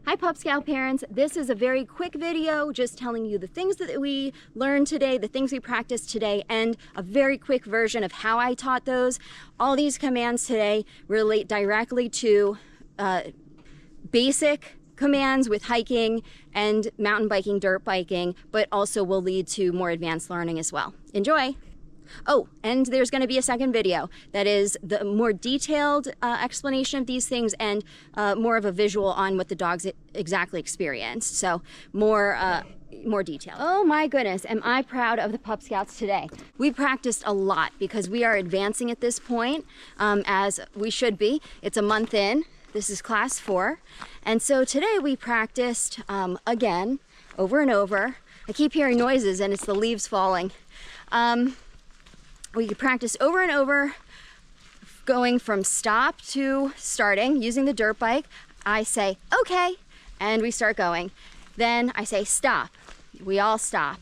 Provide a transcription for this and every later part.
Hi PupScout parents, this is a very quick video just telling you the things that we learned today, the things we practiced today, and a very quick version of how I taught those. All these commands today relate directly to basic commands with hiking and mountain biking, dirt biking, but also will lead to more advanced learning as well. Enjoy! Oh, and there's going to be a second video that is the more detailed explanation of these things and more of a visual on what the dogs exactly experienced. So more detail. Oh my goodness, am I proud of the PupScouts today. We practiced a lot because we are advancing at this point, as we should be. It's a month in. This is class 4. And so today we practiced again, over and over. I keep hearing noises and it's the leaves falling. We could practice over and over, going from stop to starting, using the dirt bike. I say, okay, and we start going. Then I say, stop. We all stop.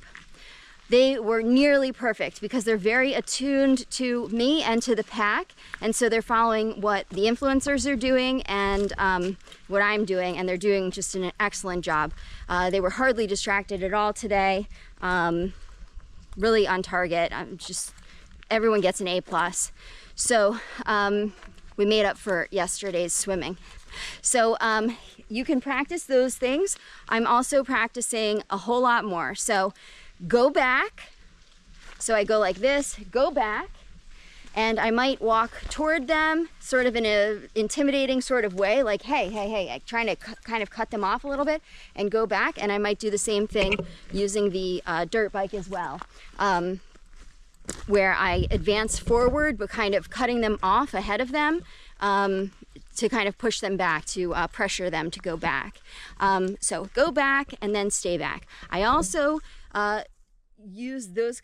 They were nearly perfect because they're very attuned to me and to the pack. And so they're following what the influencers are doing and what I'm doing, and they're doing just an excellent job. They were hardly distracted at all today. Really on target. Everyone gets an A+. So we made up for yesterday's swimming. So you can practice those things. I'm also practicing a whole lot more. So go back. So I go like this, go back, and I might walk toward them sort of in an intimidating sort of way, like, hey, hey, hey, trying to kind of cut them off a little bit and go back. And I might do the same thing using the dirt bike as well. Where I advance forward, but kind of cutting them off ahead of them to kind of push them back, to pressure them to go back. So go back and then stay back. I also use those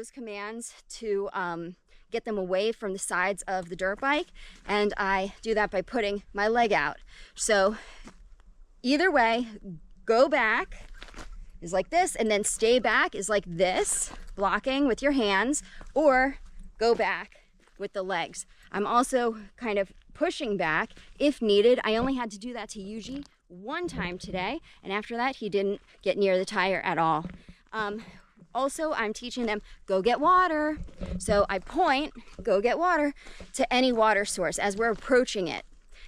commands to get them away from the sides of the dirt bike, and I do that by putting my leg out. So either way, go back is like this, and then stay back is like this, blocking with your hands, or go back with the legs. I'm also kind of pushing back if needed. I only had to do that to Yuji one time today, and after that he didn't get near the tire at all. Also, I'm teaching them, go get water. So I point, go get water, to any water source as we're approaching it,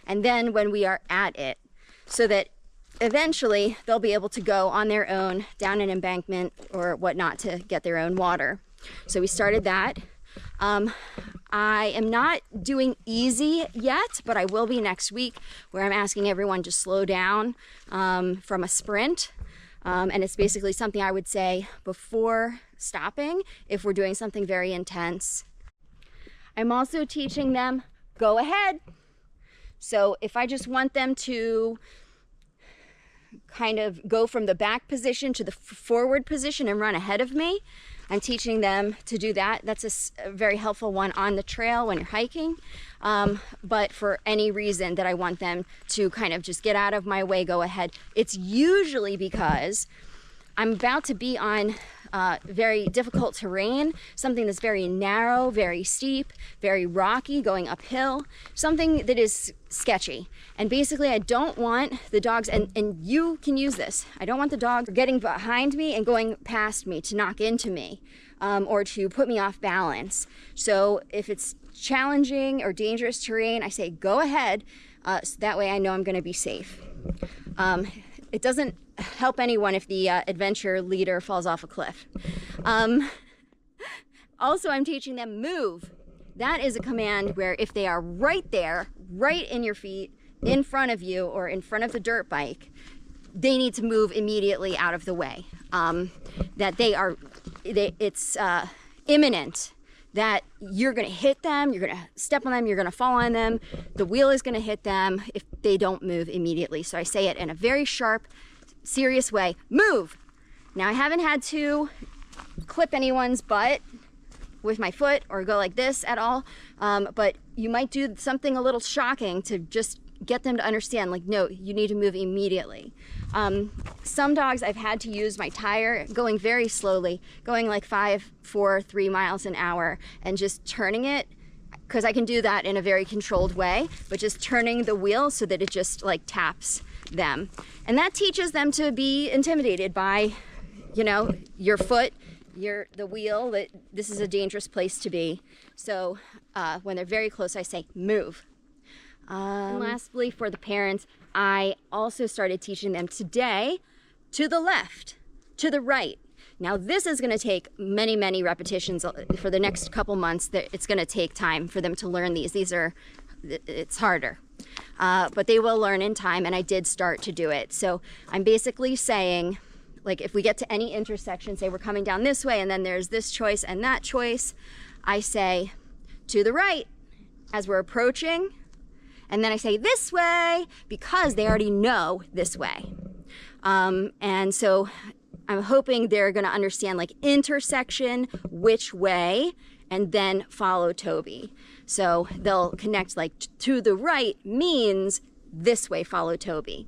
and then when we are at it, so that eventually they'll be able to go on their own down an embankment or whatnot to get their own water. So we started that. I am not doing easy yet, but I will be next week, where I'm asking everyone to slow down from a sprint. And it's basically something I would say before stopping if we're doing something very intense. I'm also teaching them, go ahead. So if I just want them to kind of go from the back position to the forward position and run ahead of me, I'm teaching them to do that. That's a very helpful one on the trail when you're hiking. But for any reason that I want them to kind of just get out of my way, go ahead. It's usually because I'm about to be on very difficult terrain, something that's very narrow, very steep, very rocky, going uphill, something that is sketchy. And basically I don't want the dogs, and you can use this, I don't want the dog getting behind me and going past me to knock into me or to put me off balance. So if it's challenging or dangerous terrain, I say go ahead, so that way I know I'm going to be safe. It doesn't help anyone if the adventure leader falls off a cliff. Also, I'm teaching them move. That is a command where if they are right there, right in your feet, in front of you or in front of the dirt bike, they need to move immediately out of the way. It's imminent that you're gonna hit them, you're gonna step on them, you're gonna fall on them, the wheel is gonna hit them if they don't move immediately. So I say it in a very sharp, serious way, move. Now I haven't had to clip anyone's butt with my foot or go like this at all, but you might do something a little shocking to just get them to understand, like, no, you need to move immediately. Some dogs I've had to use my tire going very slowly, going like 5, 4, 3 miles an hour and just turning it, because I can do that in a very controlled way, but just turning the wheel so that it just like taps them. And that teaches them to be intimidated by, you know, your foot, the wheel, that this is a dangerous place to be. So when they're very close, I say, move. And lastly, for the parents, I also started teaching them today to the left, to the right. Now this is going to take many, many repetitions for the next couple months. It's going to take time for them to learn these. It's harder, but they will learn in time, and I did start to do it. So I'm basically saying, like, if we get to any intersection, say we're coming down this way and then there's this choice and that choice, I say to the right as we're approaching, and then I say this way because they already know this way. And so I'm hoping they're going to understand, like, intersection, which way, and then follow Toby. So they'll connect, like, to the right means this way, follow Toby.